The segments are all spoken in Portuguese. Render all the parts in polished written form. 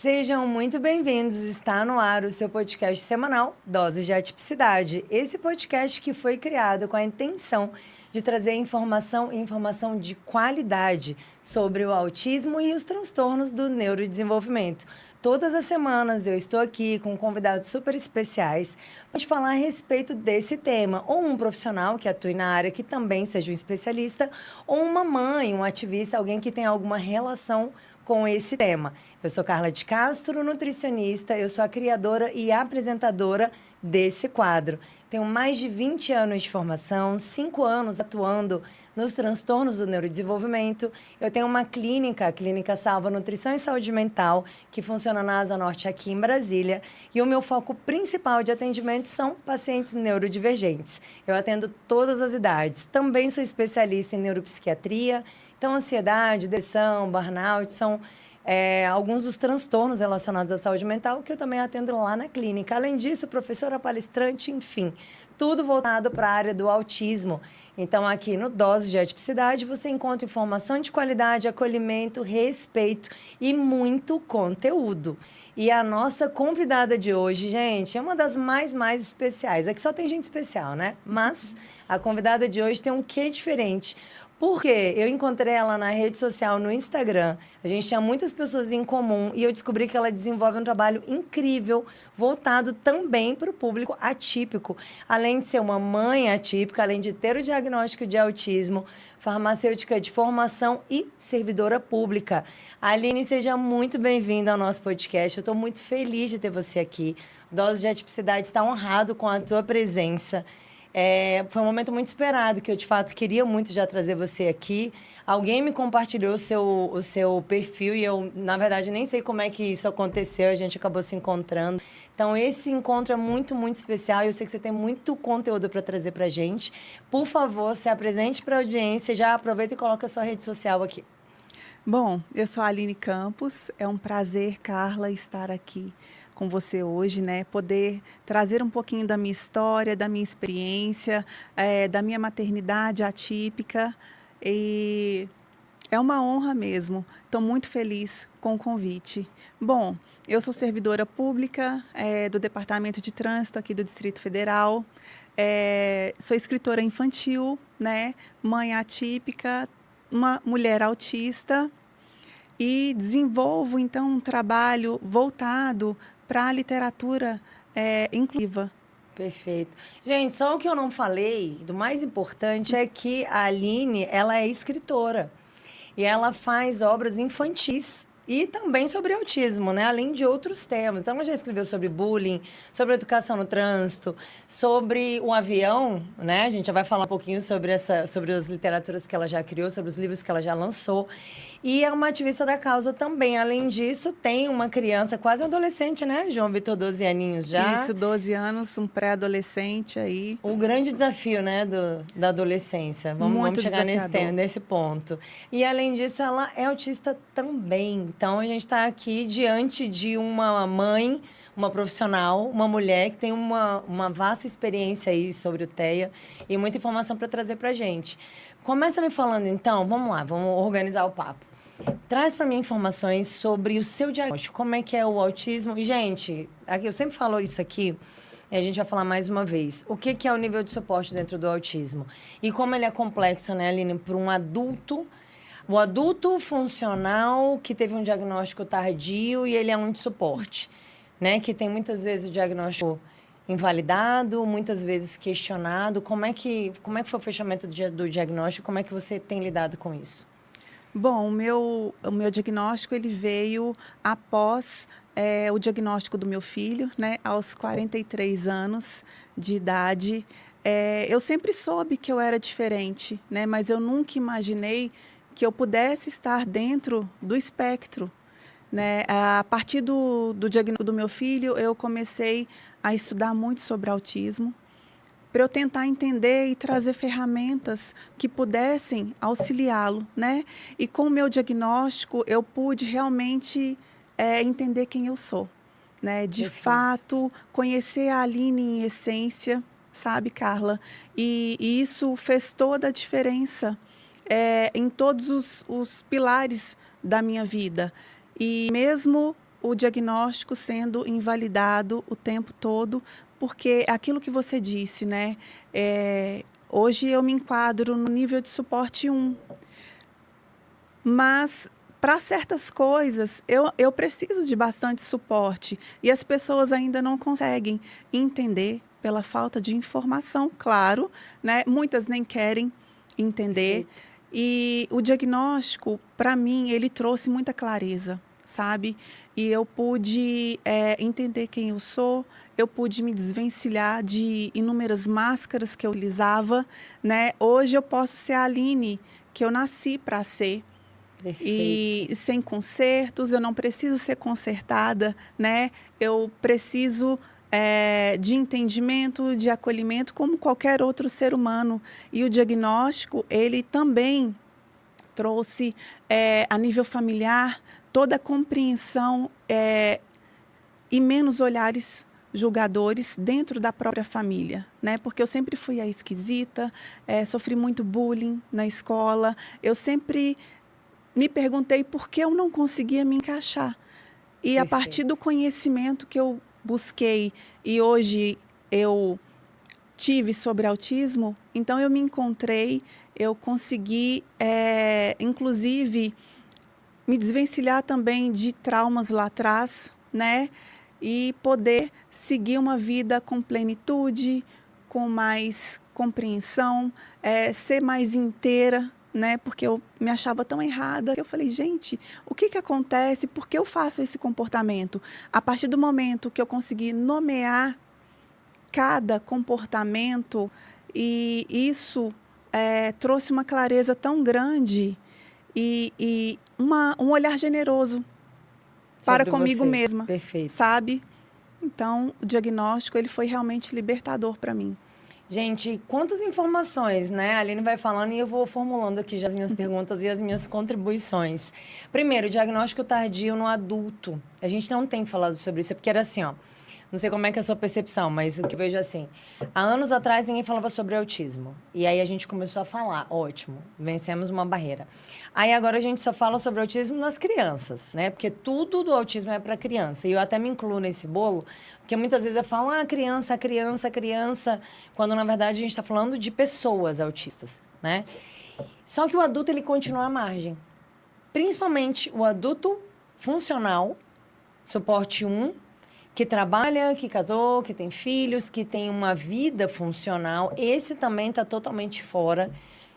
Sejam muito bem-vindos. Está no ar o seu podcast semanal Doses de Atipicidade. Esse podcast que foi criado com a intenção de trazer informação de qualidade sobre o autismo e os transtornos do neurodesenvolvimento. Todas as semanas eu estou aqui com convidados super especiais para te falar a respeito desse tema, ou um profissional que atue na área que também seja um especialista, ou uma mãe, um ativista, alguém que tenha alguma relação com esse tema. Eu sou Carla de Castro, nutricionista, eu sou a criadora e apresentadora desse quadro. Tenho mais de 20 anos de formação, 5 anos atuando nos transtornos do neurodesenvolvimento. Eu tenho uma clínica, a Clínica Salva Nutrição e Saúde Mental, que funciona na Asa Norte aqui em Brasília. E o meu foco principal de atendimento são pacientes neurodivergentes. Eu atendo todas as idades. Também sou especialista em neuropsiquiatria. Então, ansiedade, depressão, burnout são alguns dos transtornos relacionados à saúde mental que eu também atendo lá na clínica. Além disso, professora palestrante, enfim, tudo voltado para a área do autismo. Então, aqui no Dose de Atipicidade, você encontra informação de qualidade, acolhimento, respeito e muito conteúdo. E a nossa convidada de hoje, gente, é uma das mais especiais. Aqui só tem gente especial, né? Mas a convidada de hoje tem um quê diferente. Porque eu encontrei ela na rede social, no Instagram. A gente tinha muitas pessoas em comum e eu descobri que ela desenvolve um trabalho incrível, voltado também para o público atípico. Além de ser uma mãe atípica, além de ter o diagnóstico de autismo, farmacêutica de formação e servidora pública. Aline, seja muito bem-vinda ao nosso podcast. Eu estou muito feliz de ter você aqui. Dose de Atipicidade está honrado com a tua presença. Foi um momento muito esperado, que eu, de fato, queria muito já trazer você aqui. Alguém me compartilhou o seu perfil e eu, na verdade, nem sei como é que isso aconteceu, a gente acabou se encontrando. Então, esse encontro é muito especial e eu sei que você tem muito conteúdo para trazer para a gente. Por favor, se apresente para a audiência, já aproveita e coloca a sua rede social aqui. Bom, eu sou a Aline Campos, é um prazer, Carla, estar aqui com você hoje, né? Poder trazer um pouquinho da minha história, da minha experiência, da minha maternidade atípica. E é uma honra mesmo. Estou muito feliz com o convite. Bom, eu sou servidora pública do Departamento de Trânsito aqui do Distrito Federal. Sou escritora infantil, né? Mãe atípica, uma mulher autista. E desenvolvo, então, um trabalho voltado para a literatura inclusiva. Perfeito. Gente, só o que eu não falei, do mais importante, é que a Aline, ela é escritora. E ela faz obras infantis e também sobre autismo, né? Além de outros temas. Então, ela já escreveu sobre bullying, sobre educação no trânsito, sobre o avião, né? A gente já vai falar um pouquinho sobre as literaturas que ela já criou, sobre os livros que ela já lançou. E é uma ativista da causa também. Além disso, tem uma criança, quase um adolescente, né, João Vitor? 12 aninhos já. Isso, 12 anos, um pré-adolescente aí. O grande desafio, né, da adolescência. Vamos chegar nesse ponto. E, além disso, ela é autista também. Então, a gente está aqui diante de uma mãe, uma profissional, uma mulher que tem uma vasta experiência aí sobre o TEA e muita informação para trazer para a gente. Começa me falando, então, vamos lá, vamos organizar o papo. Traz para mim informações sobre o seu diagnóstico, como é que é o autismo. E, gente, eu sempre falo isso aqui, e a gente vai falar mais uma vez. O que é o nível de suporte dentro do autismo? E como ele é complexo, né, Aline, para um adulto, o adulto funcional que teve um diagnóstico tardio e ele é um de suporte, né? Que tem muitas vezes o diagnóstico invalidado, muitas vezes questionado. Como é que foi o fechamento do diagnóstico? Como é que você tem lidado com isso? Bom, o meu diagnóstico ele veio após o diagnóstico do meu filho, né, aos 43 anos de idade. Eu sempre soube que eu era diferente, né, mas eu nunca imaginei que eu pudesse estar dentro do espectro, né? A partir do diagnóstico do meu filho, eu comecei a estudar muito sobre autismo, para eu tentar entender e trazer ferramentas que pudessem auxiliá-lo, né? E com o meu diagnóstico, eu pude realmente entender quem eu sou, né? De fato, conhecer a Aline em essência, sabe, Carla? E isso fez toda a diferença em todos os pilares da minha vida. E mesmo o diagnóstico sendo invalidado o tempo todo, porque aquilo que você disse, né? Hoje eu me enquadro no nível de suporte 1, mas para certas coisas eu preciso de bastante suporte e as pessoas ainda não conseguem entender pela falta de informação, claro, né? Muitas nem querem entender. Perfeito. E o diagnóstico, para mim, ele trouxe muita clareza, sabe? E eu pude entender quem eu sou, eu pude me desvencilhar de inúmeras máscaras que eu utilizava, né? Hoje eu posso ser a Aline que eu nasci para ser. Perfeito. E sem consertos, eu não preciso ser consertada, né? Eu preciso de entendimento, de acolhimento, como qualquer outro ser humano. E o diagnóstico, ele também trouxe, a nível familiar, toda a compreensão e menos olhares julgadores dentro da própria família, né? Porque eu sempre fui a esquisita, sofri muito bullying na escola, eu sempre me perguntei por que eu não conseguia me encaixar. E a partir do Perfeito. conhecimento que eu busquei e hoje eu tive sobre autismo, então eu me encontrei, eu consegui, inclusive, me desvencilhar também de traumas lá atrás, né? E poder seguir uma vida com plenitude, com mais compreensão, ser mais inteira, né? Porque eu me achava tão errada que eu falei, gente, o que que acontece? Por que eu faço esse comportamento? A partir do momento que eu consegui nomear cada comportamento, e isso trouxe uma clareza tão grande e um olhar generoso para Sobre comigo você. mesma, Perfeito. sabe? Então, o diagnóstico ele foi realmente libertador para mim. Gente, quantas informações, né? A Aline vai falando e eu vou formulando aqui já as minhas perguntas e as minhas contribuições. Primeiro, diagnóstico tardio no adulto. A gente não tem falado sobre isso, porque era assim, ó. Não sei como é que é a sua percepção, mas o que eu vejo é assim. Há anos atrás ninguém falava sobre autismo. E aí a gente começou a falar. Ótimo, vencemos uma barreira. Aí agora a gente só fala sobre autismo nas crianças, né? Porque tudo do autismo é para criança. E eu até me incluo nesse bolo, porque muitas vezes eu falo, criança, criança, criança, quando na verdade a gente está falando de pessoas autistas, né? Só que o adulto ele continua à margem. Principalmente o adulto funcional, suporte 1, que trabalha, que casou, que tem filhos, que tem uma vida funcional, esse também está totalmente fora,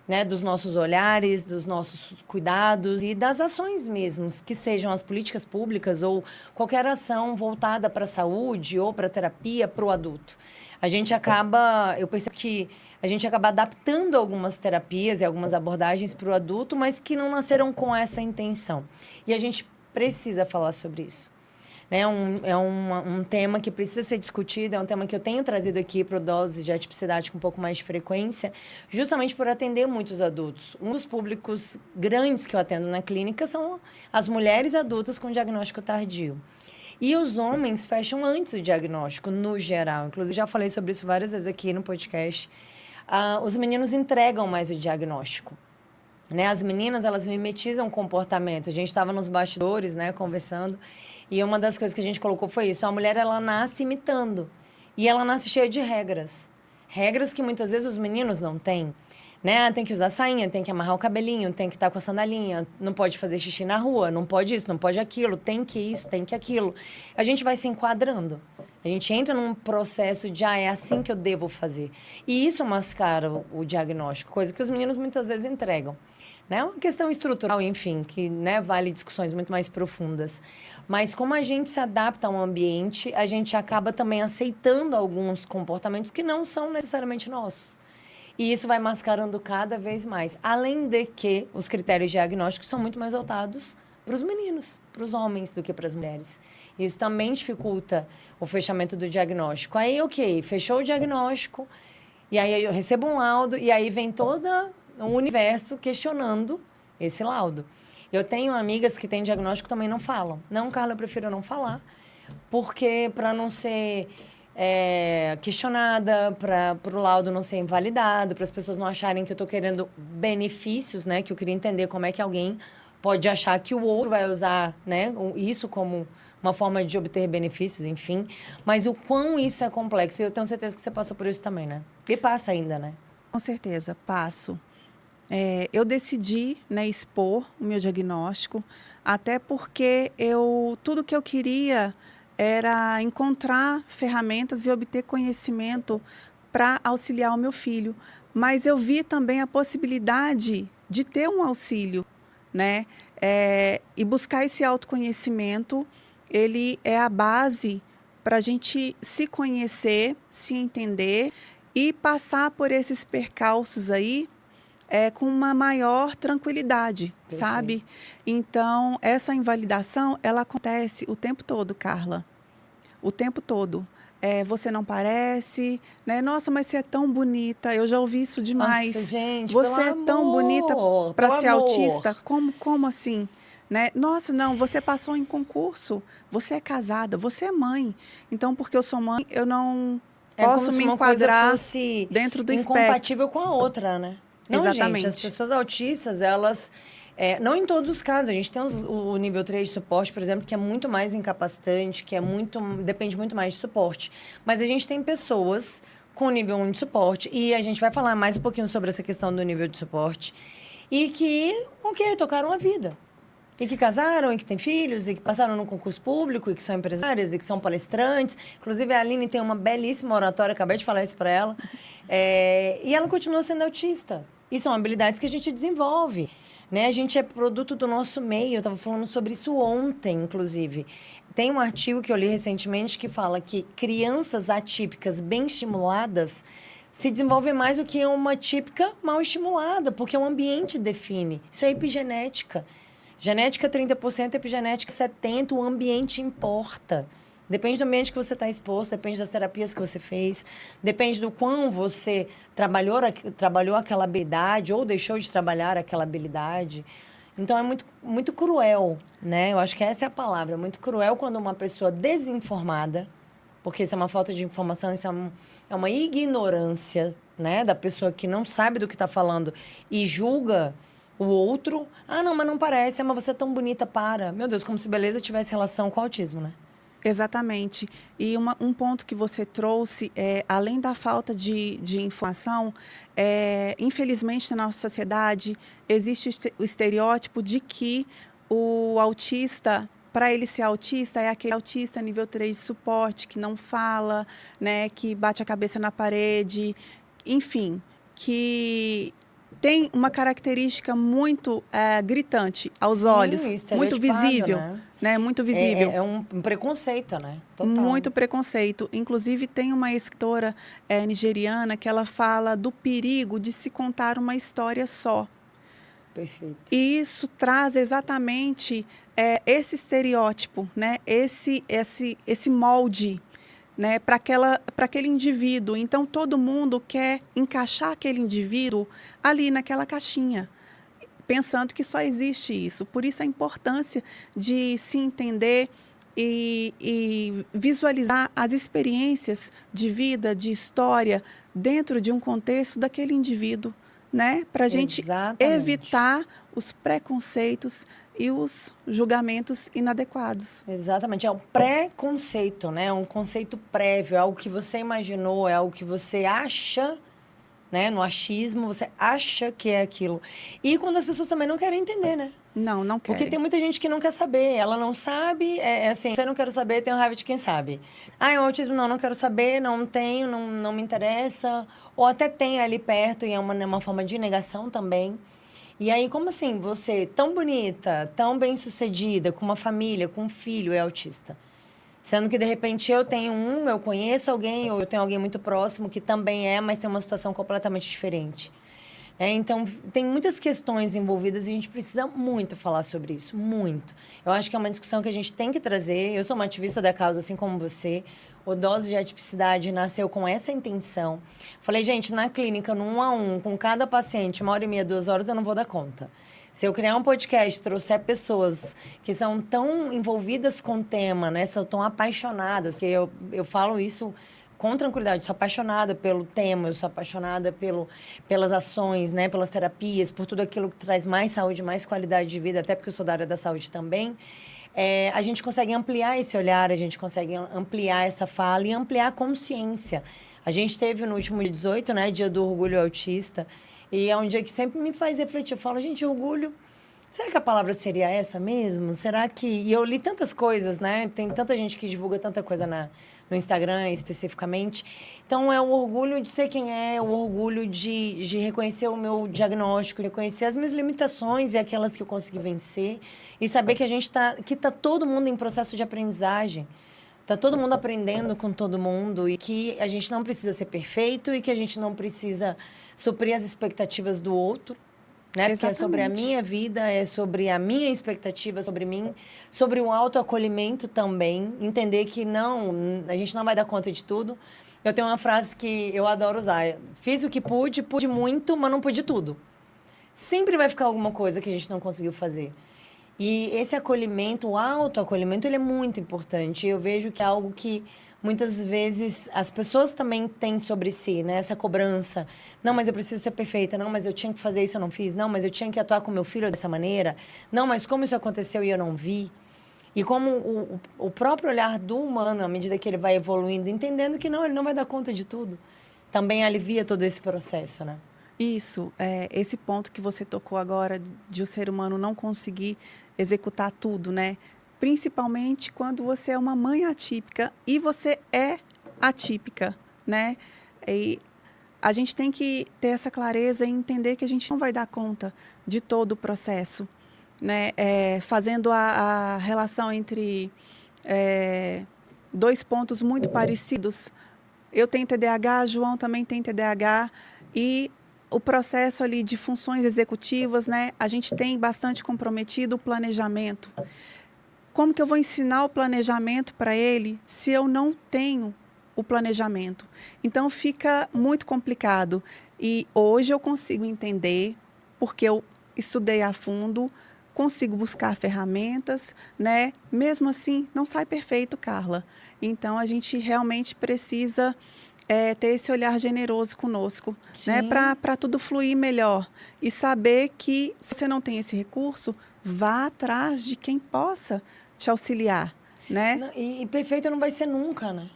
né, dos nossos olhares, dos nossos cuidados e das ações mesmos, que sejam as políticas públicas ou qualquer ação voltada para a saúde ou para a terapia para o adulto. A gente acaba, eu percebo que a gente acaba adaptando algumas terapias e algumas abordagens para o adulto, mas que não nasceram com essa intenção. E a gente precisa falar sobre isso. Um tema que precisa ser discutido, é um tema que eu tenho trazido aqui para o Doses de Atipicidade com um pouco mais de frequência, justamente por atender muitos adultos. Um dos públicos grandes que eu atendo na clínica são as mulheres adultas com diagnóstico tardio. E os homens fecham antes o diagnóstico, no geral. Inclusive, já falei sobre isso várias vezes aqui no podcast. Os meninos entregam mais o diagnóstico. Né? As meninas, elas mimetizam o comportamento. A gente estava nos bastidores, né, conversando, e uma das coisas que a gente colocou foi isso. A mulher, ela nasce imitando. E ela nasce cheia de regras. Regras que muitas vezes os meninos não têm. Né? Tem que usar sainha, tem que amarrar o cabelinho, tem que estar com a sandalinha, não pode fazer xixi na rua, não pode isso, não pode aquilo, tem que isso, tem que aquilo. A gente vai se enquadrando. A gente entra num processo de, é assim que eu devo fazer. E isso mascara o diagnóstico, coisa que os meninos muitas vezes entregam. Né? Uma questão estrutural, enfim, que, né, vale discussões muito mais profundas. Mas como a gente se adapta ao ambiente, a gente acaba também aceitando alguns comportamentos que não são necessariamente nossos. E isso vai mascarando cada vez mais. Além de que os critérios diagnósticos são muito mais voltados para os meninos, para os homens, do que para as mulheres. Isso também dificulta o fechamento do diagnóstico. Aí, ok, fechou o diagnóstico, e aí eu recebo um laudo, e aí vem todo o universo questionando esse laudo. Eu tenho amigas que têm diagnóstico e também não falam. Não, Carla, eu prefiro não falar, porque para não ser questionada, para o laudo não ser invalidado, para as pessoas não acharem que eu estou querendo benefícios, né? Que eu queria entender como é que alguém pode achar que o outro vai usar, né, isso como uma forma de obter benefícios, enfim. Mas o quão isso é complexo. E eu tenho certeza que você passou por isso também, né? E passa ainda, né? Com certeza, passo. Eu decidi, né, expor o meu diagnóstico, até porque tudo que eu queria era encontrar ferramentas e obter conhecimento para auxiliar o meu filho. Mas eu vi também a possibilidade de ter um auxílio, né? E buscar esse autoconhecimento, ele é a base para a gente se conhecer, se entender e passar por esses percalços aí com uma maior tranquilidade, sabe? Perfeito. Então, essa invalidação, ela acontece o tempo todo, Carla. O tempo todo. Você não parece, né? Nossa, mas você é tão bonita. Eu já ouvi isso demais. Nossa, gente, Você pelo é tão bonita amor, para pelo ser amor. autista? Como assim? Né? Nossa, não, você passou em concurso. Você é casada, você é mãe. Então, porque eu sou mãe, eu não É como posso se me uma coisa enquadrar fosse dentro do espectro. incompatível com a outra, né? Não, gente, as Exatamente. pessoas autistas, elas... não em todos os casos. A gente tem o nível 3 de suporte, por exemplo, que é muito mais incapacitante, que depende muito mais de suporte. Mas a gente tem pessoas com nível 1 de suporte, e a gente vai falar mais um pouquinho sobre essa questão do nível de suporte, e que, tocaram a vida. E que casaram, e que têm filhos, e que passaram no concurso público, e que são empresárias, e que são palestrantes. Inclusive, a Aline tem uma belíssima oratória, acabei de falar isso para ela. E ela continua sendo autista. E são habilidades que a gente desenvolve. Né? A gente é produto do nosso meio. Eu estava falando sobre isso ontem, inclusive. Tem um artigo que eu li recentemente que fala que crianças atípicas bem estimuladas se desenvolvem mais do que uma típica mal estimulada, porque o ambiente define. Isso é epigenética. Genética 30%, epigenética 70%, o ambiente importa. Depende do ambiente que você está exposto, depende das terapias que você fez, depende do quão você trabalhou aquela habilidade ou deixou de trabalhar aquela habilidade. Então, é muito, muito cruel, né? Eu acho que essa é a palavra. É muito cruel quando uma pessoa desinformada, porque isso é uma falta de informação, isso é uma ignorância, né? Da pessoa que não sabe do que está falando e julga o outro. Ah, não, mas não parece. Mas você é tão bonita, para. Meu Deus, como se beleza tivesse relação com o autismo, né? Exatamente. E um ponto que você trouxe, além da falta de informação, infelizmente na nossa sociedade existe o estereótipo de que o autista, para ele ser autista, é aquele autista nível 3 de suporte, que não fala, né, que bate a cabeça na parede, enfim, que tem uma característica muito gritante aos olhos, muito estereotipado, visível, né? Muito visível. É um preconceito, né? Total. Muito preconceito. Inclusive, tem uma escritora nigeriana que ela fala do perigo de se contar uma história só. Perfeito. E isso traz exatamente esse estereótipo, né? Esse molde, né? Para aquele indivíduo. Então, todo mundo quer encaixar aquele indivíduo ali naquela caixinha, pensando que só existe isso. Por isso a importância de se entender e visualizar as experiências de vida, de história, dentro de um contexto daquele indivíduo, né? Para a gente evitar os preconceitos e os julgamentos inadequados. Exatamente. É um preconceito, né? É um conceito prévio, é algo que você imaginou, é algo que você acha, né? No achismo, você acha que é aquilo. E quando as pessoas também não querem entender, né? Não querem. Porque tem muita gente que não quer saber. Ela não sabe, assim, você não quer saber, tenho raiva de quem sabe. Ah, é um autismo? Não quero saber, não tenho, não me interessa. Ou até tem ali perto e é uma forma de negação também. E aí, como assim, você tão bonita, tão bem-sucedida, com uma família, com um filho, é autista? Sendo que, de repente, eu conheço alguém, ou eu tenho alguém muito próximo que também mas tem uma situação completamente diferente. Então, tem muitas questões envolvidas e a gente precisa muito falar sobre isso, muito. Eu acho que é uma discussão que a gente tem que trazer. Eu sou uma ativista da causa, assim como você. O Dose de Atipicidade nasceu com essa intenção. Falei, gente, na clínica, no 1 a 1, com cada paciente, 1h30, 2 horas, eu não vou dar conta. Se eu criar um podcast, trouxer pessoas que são tão envolvidas com o tema, né, são tão apaixonadas, porque eu falo isso com tranquilidade. Eu sou apaixonada pelo tema, eu sou apaixonada pelas ações, né? Pelas terapias, por tudo aquilo que traz mais saúde, mais qualidade de vida, até porque eu sou da área da saúde também. A gente consegue ampliar esse olhar, a gente consegue ampliar essa fala e ampliar a consciência. A gente teve no último dia 18, né? Dia do Orgulho Autista, e é um dia que sempre me faz refletir. Eu falo, gente, orgulho... Será que a palavra seria essa mesmo? Será que... E eu li tantas coisas, né? Tem tanta gente que divulga tanta coisa no Instagram, especificamente. Então, é o orgulho de ser quem é, o orgulho de reconhecer o meu diagnóstico, reconhecer as minhas limitações e aquelas que eu consegui vencer. E saber que que tá todo mundo em processo de aprendizagem. Tá todo mundo aprendendo com todo mundo e que a gente não precisa ser perfeito e que a gente não precisa suprir as expectativas do outro. Né? Porque é sobre a minha vida, é sobre a minha expectativa sobre mim, sobre o autoacolhimento também, entender que a gente não vai dar conta de tudo. Eu tenho uma frase que eu adoro usar: fiz o que pude muito, mas não pude tudo. Sempre vai ficar alguma coisa que a gente não conseguiu fazer. E esse acolhimento, o autoacolhimento, ele é muito importante. Eu vejo que é algo que muitas vezes as pessoas também têm sobre si, né? Essa cobrança. Não, mas eu preciso ser perfeita. Não, mas eu tinha que fazer isso, eu não fiz. Não, mas eu tinha que atuar com meu filho dessa maneira. Não, mas como isso aconteceu e eu não vi? E como o próprio olhar do humano, à medida que ele vai evoluindo, entendendo que não, ele não vai dar conta de tudo, também alivia todo esse processo, né? Isso, esse ponto que você tocou agora de o ser humano não conseguir executar tudo, né? Principalmente quando você é uma mãe atípica e você é atípica, né? E a gente tem que ter essa clareza e entender que a gente não vai dar conta de todo o processo, né? Fazendo a relação entre dois pontos muito parecidos. Eu tenho TDAH, João também tem TDAH e o processo ali de funções executivas, né? A gente tem bastante comprometido o planejamento. Como que eu vou ensinar o planejamento para ele se eu não tenho o planejamento? Então, fica muito complicado. E hoje eu consigo entender, porque eu estudei a fundo, consigo buscar ferramentas, né? Mesmo assim, não sai perfeito, Carla. Então, a gente realmente precisa ter esse olhar generoso conosco, né? Para tudo fluir melhor. E saber que, se você não tem esse recurso, vá atrás de quem possa te auxiliar, né? Não, e perfeito não vai ser nunca, né?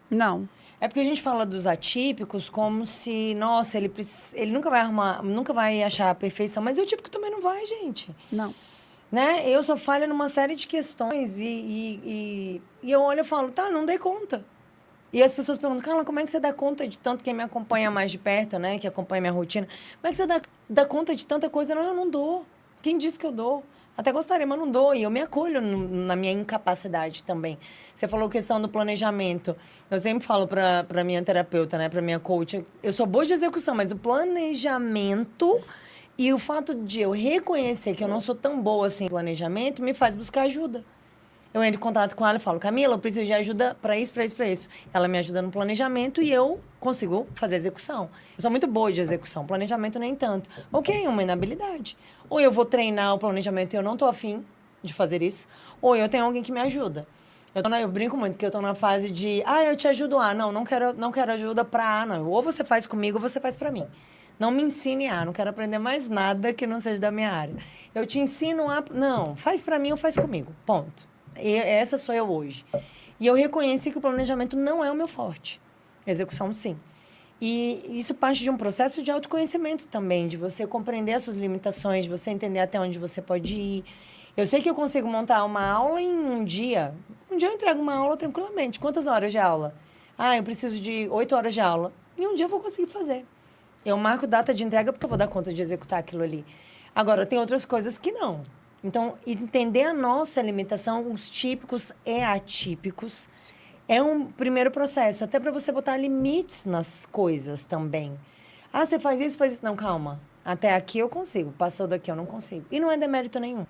Não. É porque a gente fala dos atípicos como se, nossa, ele nunca vai arrumar, nunca vai achar a perfeição, mas o típico também não vai, gente. Não. Né? Eu sou falha numa série de questões e eu olho e falo, tá, não dei conta. E as pessoas perguntam, Carla, como é que você dá conta de tanto, quem me acompanha mais de perto, né? Que acompanha minha rotina. Como é que você dá conta de tanta coisa? Não, eu não dou. Quem disse que eu dou? Até gostaria, mas não dou. E eu me acolho na minha incapacidade também. Você falou questão do planejamento. Eu sempre falo para minha terapeuta, né? Para minha coach. Eu sou boa de execução, mas o planejamento e o fato de eu reconhecer que eu não sou tão boa assim em planejamento me faz buscar ajuda. Eu entro em contato com ela e falo, Camila, eu preciso de ajuda para isso, para isso, para isso. Ela me ajuda no planejamento e eu consigo fazer a execução. Eu sou muito boa de execução, planejamento nem tanto. Ok, uma inabilidade. Ou eu vou treinar o planejamento e eu não estou afim de fazer isso, ou eu tenho alguém que me ajuda. Eu brinco muito que eu estou na fase de, eu te ajudo a, não quero ajuda para A, não. Ou você faz comigo ou você faz para mim. Não me ensine a, não quero aprender mais nada que não seja da minha área. Eu te ensino a, não, faz para mim ou faz comigo, ponto. E essa sou eu hoje. E eu reconheci que o planejamento não é o meu forte. Execução, sim. E isso parte de um processo de autoconhecimento também, de você compreender as suas limitações, de você entender até onde você pode ir. Eu sei que eu consigo montar uma aula em um dia. Um dia eu entrego uma aula tranquilamente. Quantas horas de aula? Eu preciso de 8 horas de aula. Em um dia eu vou conseguir fazer. Eu marco data de entrega porque eu vou dar conta de executar aquilo ali. Agora, tem outras coisas que não. Então, entender a nossa limitação, os típicos e atípicos, é um primeiro processo. Até para você botar limites nas coisas também. Você faz isso, faz isso. Não, calma. Até aqui eu consigo. Passou daqui eu não consigo. E não é demérito nenhum.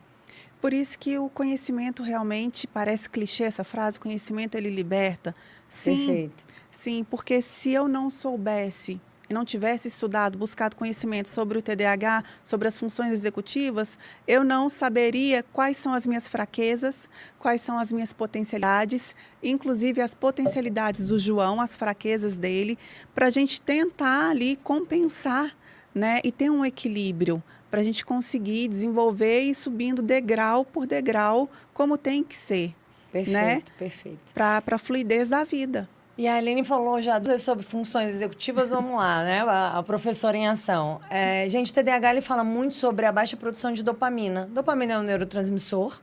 Por isso que o conhecimento realmente, parece clichê essa frase, o conhecimento ele liberta. Sim, Perfeito. sim, porque se eu não soubesse, e não tivesse estudado, buscado conhecimento sobre o TDAH, sobre as funções executivas, eu não saberia quais são as minhas fraquezas, quais são as minhas potencialidades, inclusive as potencialidades do João, as fraquezas dele, para a gente tentar ali compensar, né, e ter um equilíbrio, para a gente conseguir desenvolver e ir subindo degrau por degrau, como tem que ser. Perfeito, Né? perfeito. Para a fluidez da vida. E a Aline falou já sobre funções executivas, vamos lá, né? A professora em ação. Gente, o TDAH ele fala muito sobre a baixa produção de dopamina. Dopamina é um neurotransmissor,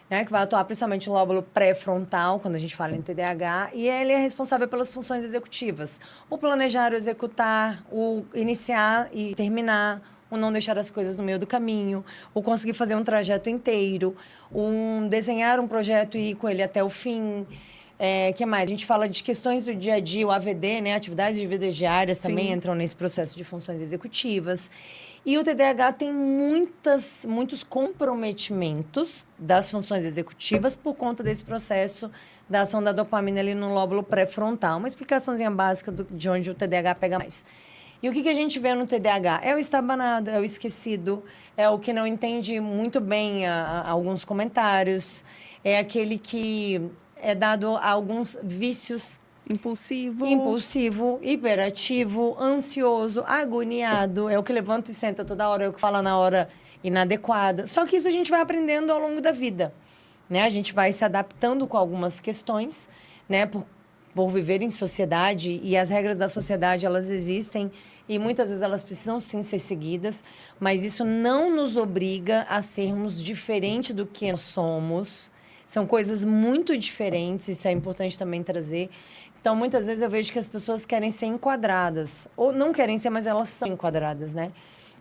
né, que vai atuar principalmente no lóbulo pré-frontal, quando a gente fala em TDAH, e ele é responsável pelas funções executivas. O planejar, o executar, o iniciar e terminar, o não deixar as coisas no meio do caminho, o conseguir fazer um trajeto inteiro, desenhar um projeto e ir com ele até o fim. Que mais? A gente fala de questões do dia a dia, o AVD, né? Atividades de vida diárias também entram nesse processo de funções executivas. E o TDAH tem muitos comprometimentos das funções executivas por conta desse processo da ação da dopamina ali no lóbulo pré-frontal. Uma explicaçãozinha básica de onde o TDAH pega mais. E o que a gente vê no TDAH? É o estabanado, é o esquecido, é o que não entende muito bem alguns comentários, é aquele que é dado a alguns vícios. Impulsivo, hiperativo, ansioso, agoniado, é o que levanta e senta toda hora, é o que fala na hora inadequada. Só que isso a gente vai aprendendo ao longo da vida, né? A gente vai se adaptando com algumas questões, né? Por viver em sociedade, e as regras da sociedade, elas existem e muitas vezes elas precisam sim ser seguidas, mas isso não nos obriga a sermos diferente do que nós somos. São coisas muito diferentes, isso é importante também trazer. Então, muitas vezes eu vejo que as pessoas querem ser enquadradas, ou não querem ser, mas elas são enquadradas, né?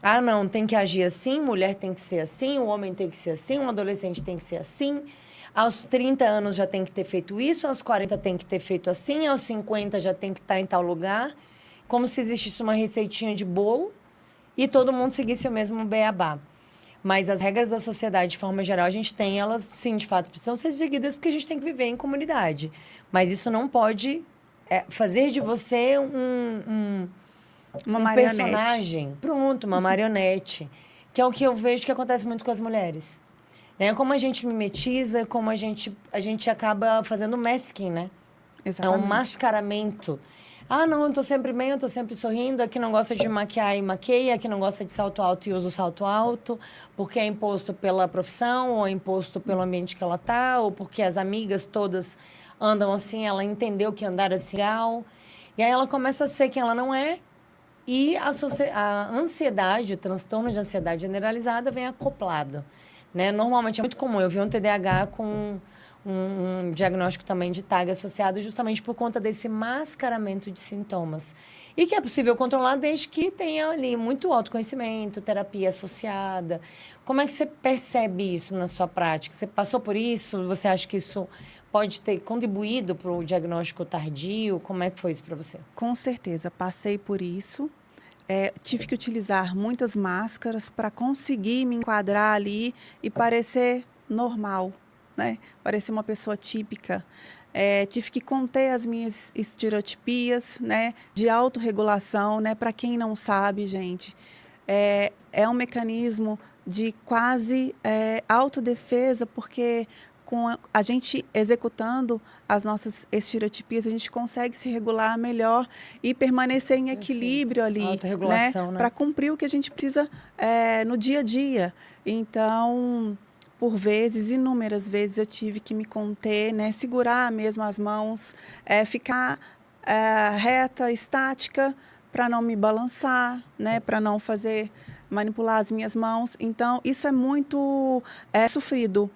Ah, não, tem que agir assim, mulher tem que ser assim, o homem tem que ser assim, um adolescente tem que ser assim. Aos 30 anos já tem que ter feito isso, aos 40 tem que ter feito assim, aos 50 já tem que estar em tal lugar. Como se existisse uma receitinha de bolo e todo mundo seguisse o mesmo beabá. Mas as regras da sociedade, de forma geral, a gente tem, elas, sim, de fato, precisam ser seguidas porque a gente tem que viver em comunidade. Mas isso não pode fazer de você uma um personagem. Pronto, uma marionete. Que é o que eu vejo que acontece muito com as mulheres. Né? Como a gente mimetiza, como a gente acaba fazendo masking, né? Exatamente. É um mascaramento. Ah, não, eu tô sempre bem, eu tô sempre sorrindo. Aqui não gosta de maquiar e maqueia. Aqui não gosta de salto alto e usa o salto alto. Porque é imposto pela profissão, ou é imposto pelo ambiente que ela tá, ou porque as amigas todas andam assim, ela entendeu que andar assim é legal. E aí ela começa a ser quem ela não é. E a ansiedade, o transtorno de ansiedade generalizada vem acoplado. Né? Normalmente é muito comum. Eu vi um TDAH com um diagnóstico também de TAG associado justamente por conta desse mascaramento de sintomas. E que é possível controlar desde que tenha ali muito autoconhecimento, terapia associada. Como é que você percebe isso na sua prática? Você passou por isso? Você acha que isso pode ter contribuído para o diagnóstico tardio? Como é que foi isso para você? Com certeza, passei por isso. Tive que utilizar muitas máscaras para conseguir me enquadrar ali e parecer normal, né? Parecer uma pessoa típica. Tive que conter as minhas estereotipias, né? De autorregulação, né? Para quem não sabe, gente, é um mecanismo de quase autodefesa, porque com a gente executando as nossas estereotipias, a gente consegue se regular melhor e permanecer em equilíbrio ali, autorregulação, né? Para cumprir o que a gente precisa no dia a dia. Então, por vezes, inúmeras vezes, eu tive que me conter, né? Segurar mesmo as mãos, ficar reta, estática, para não me balançar, né? Para não manipular as minhas mãos. Então, isso é muito sofrido.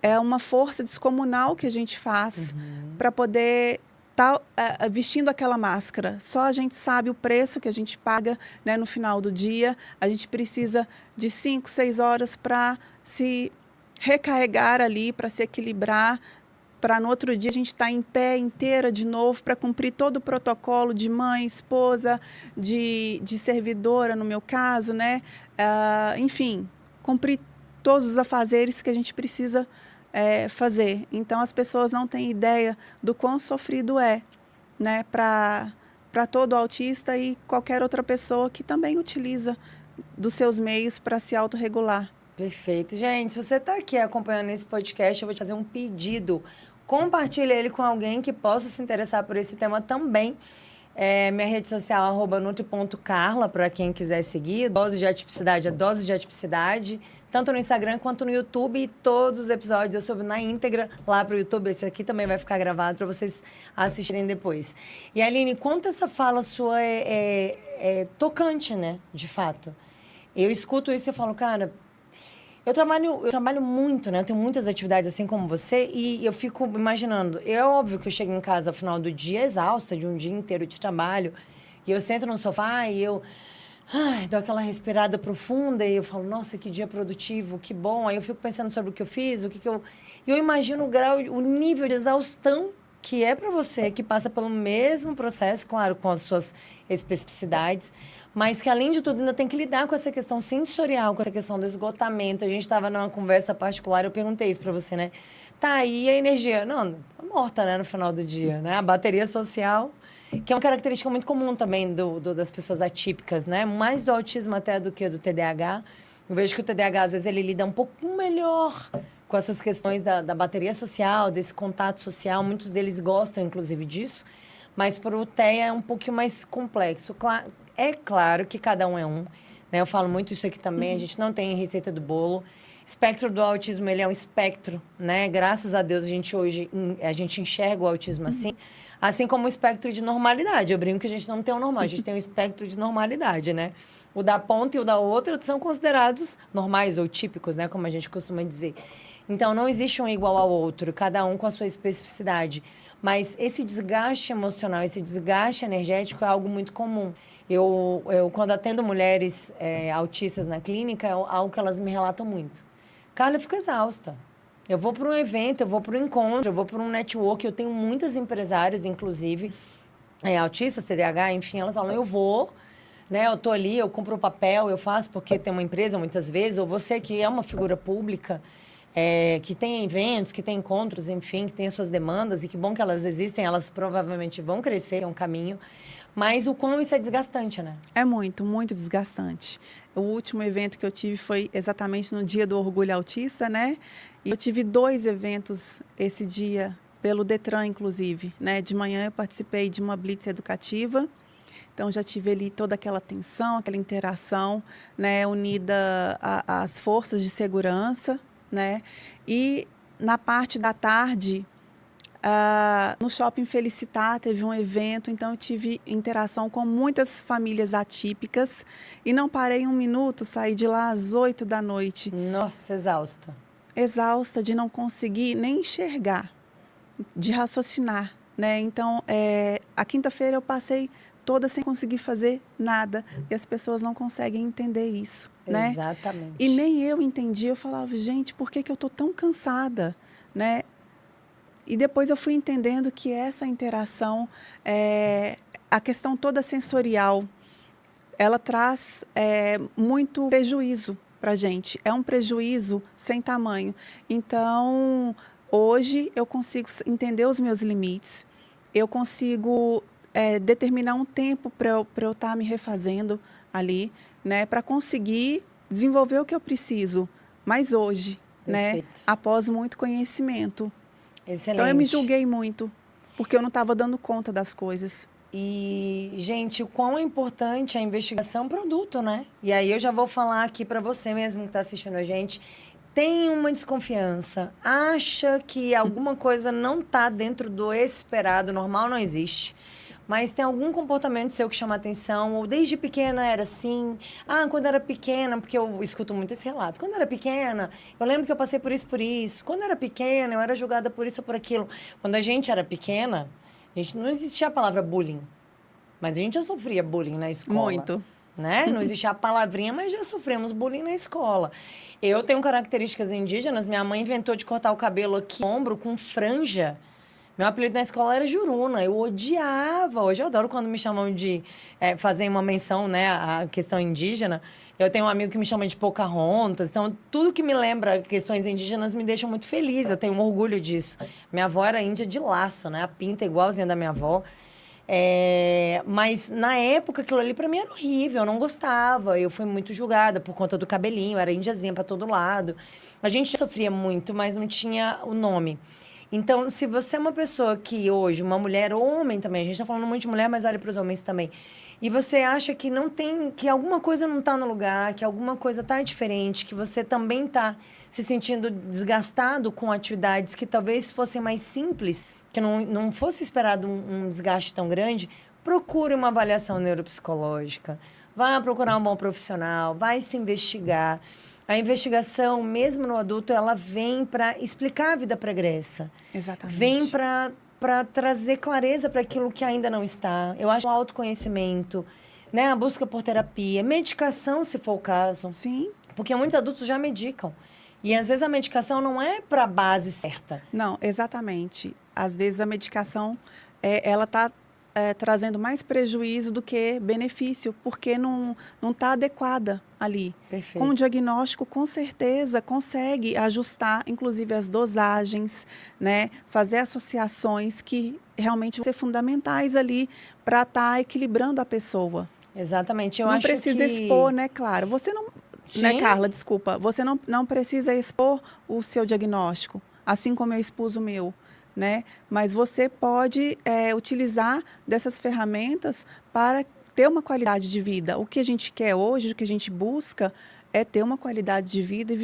É uma força descomunal que a gente faz para poder estar vestindo aquela máscara. Só a gente sabe o preço que a gente paga, né, no final do dia. A gente precisa de 5, 6 horas para se recarregar ali, para se equilibrar, para no outro dia a gente estar em pé inteira de novo para cumprir todo o protocolo de mãe, esposa, de servidora, no meu caso, né? Enfim, cumprir todos os afazeres que a gente precisa fazer. Então, as pessoas não têm ideia do quão sofrido né, para para todo autista e qualquer outra pessoa que também utiliza dos seus meios para se autorregular. Perfeito. Gente, se você está aqui acompanhando esse podcast, eu vou te fazer um pedido. Compartilhe ele com alguém que possa se interessar por esse tema também. Minha rede social, @nutri.carla, para quem quiser seguir. Dose de Atipicidade, Dose de Atipicidade. Tanto no Instagram quanto no YouTube. E todos os episódios eu subo na íntegra lá para o YouTube. Esse aqui também vai ficar gravado para vocês assistirem depois. E, Aline, quanto essa fala sua é tocante, né? De fato. Eu escuto isso e eu falo, cara... Eu trabalho muito, né? Eu tenho muitas atividades assim como você e eu fico imaginando. É óbvio que eu chego em casa ao final do dia exausta de um dia inteiro de trabalho e eu sento no sofá e eu dou aquela respirada profunda e eu falo, nossa, que dia produtivo, que bom. Aí eu fico pensando sobre o que eu fiz, E eu imagino o grau, o nível de exaustão que é para você, que passa pelo mesmo processo, claro, com as suas especificidades, mas que, além de tudo, ainda tem que lidar com essa questão sensorial, com essa questão do esgotamento. A gente estava numa conversa particular, eu perguntei isso para você, né? Tá, e a energia? Não, tá morta, né, no final do dia, né? A bateria social, que é uma característica muito comum também das pessoas atípicas, né? Mais do autismo até do que do TDAH. Eu vejo que o TDAH, às vezes, ele lida um pouco melhor com essas questões da bateria social, desse contato social. Muitos deles gostam, inclusive, disso. Mas para o TEA é um pouquinho mais complexo. É claro que cada um é um, né? Eu falo muito isso aqui também. A gente não tem receita do bolo. Espectro do autismo, ele é um espectro, né? Graças a Deus, a gente enxerga o autismo assim. Assim como o espectro de normalidade. Eu brinco que a gente não tem o normal, a gente tem um espectro de normalidade, né? O da ponta e o da outra são considerados normais ou típicos, né? Como a gente costuma dizer. Então, não existe um igual ao outro, cada um com a sua especificidade. Mas esse desgaste emocional, esse desgaste energético é algo muito comum. Eu quando atendo mulheres autistas na clínica, é algo que elas me relatam muito. Carla, eu fico exausta. Eu vou para um evento, eu vou para um encontro, eu vou para um network. Eu tenho muitas empresárias, inclusive, autistas, CDH, enfim, elas falam, eu vou, né? Eu tô ali, eu compro o papel, eu faço porque tem uma empresa muitas vezes, ou você que é uma figura pública, que tem eventos, que tem encontros, enfim, que tem as suas demandas, e que bom que elas existem, elas provavelmente vão crescer, é um caminho. Mas o quão isso é desgastante, né? É muito, muito desgastante. O último evento que eu tive foi exatamente no Dia do Orgulho Autista, né? E eu tive 2 eventos esse dia, pelo Detran, inclusive, né? De manhã eu participei de uma blitz educativa, então já tive ali toda aquela tensão, aquela interação, né? Unida às forças de segurança, né? E na parte da tarde, no Shopping Felicitar teve um evento, então eu tive interação com muitas famílias atípicas e não parei um minuto, saí de lá às 8 da noite. Nossa, exausta. Exausta de não conseguir nem enxergar, de raciocinar, né? Então, a quinta-feira eu passei toda sem conseguir fazer nada e as pessoas não conseguem entender isso, né? Exatamente. E nem eu entendi, eu falava, gente, por que eu tô tão cansada, né? E depois eu fui entendendo que essa interação, a questão toda sensorial, ela traz muito prejuízo para a gente. É um prejuízo sem tamanho. Então, hoje eu consigo entender os meus limites, eu consigo determinar um tempo para eu estar me refazendo ali, né, para conseguir desenvolver o que eu preciso, mas hoje, né, após muito conhecimento. Excelente. Então, eu me julguei muito, porque eu não estava dando conta das coisas. E, gente, o quão é importante a investigação produto, né? E aí eu já vou falar aqui para você mesmo que está assistindo a gente. Tem uma desconfiança, acha que alguma coisa não está dentro do esperado, normal não existe. Mas tem algum comportamento seu que chama atenção, ou desde pequena era assim. Quando era pequena, porque eu escuto muito esse relato. Quando era pequena, eu lembro que eu passei por isso, por isso. Quando era pequena, eu era julgada por isso ou por aquilo. Quando a gente era pequena, não existia a palavra bullying. Mas a gente já sofria bullying na escola. Muito. Né? Não existia a palavrinha, mas já sofremos bullying na escola. Eu tenho características indígenas. Minha mãe inventou de cortar o cabelo aqui, ombro, com franja. Meu apelido na escola era Juruna, eu odiava. Hoje eu adoro quando me chamam de fazer uma menção, né, à questão indígena. Eu tenho um amigo que me chama de Pocahontas. Então, tudo que me lembra questões indígenas me deixa muito feliz. Eu tenho um orgulho disso. Minha avó era índia de laço, né? A pinta igualzinha da minha avó. Mas na época aquilo ali pra mim era horrível, eu não gostava. Eu fui muito julgada por conta do cabelinho, era indiazinha pra todo lado. A gente sofria muito, mas não tinha o nome. Então, se você é uma pessoa que hoje, uma mulher ou homem também, a gente tá falando muito de mulher, mas olha pros homens também. E você acha que não tem, que alguma coisa não tá no lugar, que alguma coisa tá diferente, que você também tá se sentindo desgastado com atividades que talvez fossem mais simples, que não fosse esperado um desgaste tão grande, procure uma avaliação neuropsicológica. Vá procurar um bom profissional, vai se investigar. A investigação, mesmo no adulto, ela vem para explicar a vida pregressa. Exatamente. Vem para trazer clareza para aquilo que ainda não está. Eu acho o autoconhecimento, né? A busca por terapia, medicação, se for o caso. Sim. Porque muitos adultos já medicam. E às vezes a medicação não é para a base certa. Não, exatamente. Às vezes a medicação, ela está trazendo mais prejuízo do que benefício, porque não está adequada ali. Perfeito. Com o diagnóstico, com certeza, consegue ajustar, inclusive, as dosagens, né? Fazer associações que realmente vão ser fundamentais ali para estar equilibrando a pessoa. Exatamente. Eu não acho precisa que... expor, né, Clara? Você não... Né, Sim. Carla, desculpa. Você não precisa expor o seu diagnóstico, assim como eu expus o meu. Né? Mas você pode utilizar dessas ferramentas para ter uma qualidade de vida. O que a gente quer hoje, o que a gente busca é ter uma qualidade de vida e